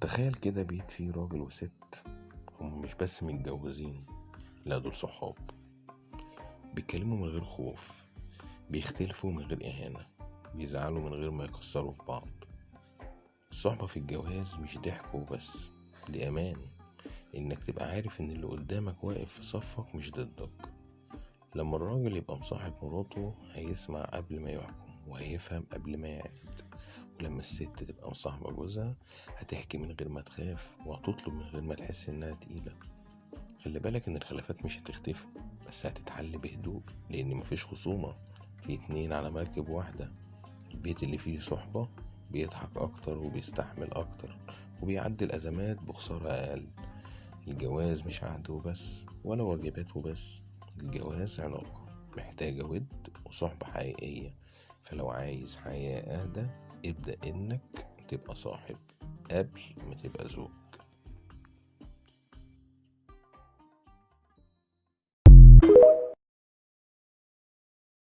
تخيل كده بيت فيه راجل وست، هم مش بس متجوزين، لا دول صحاب. بيتكلموا من غير خوف، بيختلفوا من غير إهانة، بيزعلوا من غير ما يكسروا في بعض. الصحبة في الجواز مش ضحك وبس، دي أمان. إنك تبقى عارف إن اللي قدامك واقف في صفك مش ضدك. لما الراجل يبقى مصاحب مراته هيسمع قبل ما يحكم وهيفهم قبل ما يعند. ولما الست تبقى مصاحبة جوزها هتحكي من غير ما تخاف وهتطلب من غير ما تحس إنها تقيلة. خلي بالك إن الخلافات مش هتختفي، بس هتتحل بهدوء، لأن مفيش خصومة، في اتنين على مركب واحدة. البيت اللي فيه صحبة بيضحك أكتر وبيستحمل أكتر وبيعدي الأزمات بخسارة أقل. الجواز مش عهد وبس ولا واجبات وبس، الجواز علاقة محتاجة ود وصحبة حقيقية. فلو عايز حياة أهدى ابدأ إنك تبقى صاحب قبل ما تبقى زوج.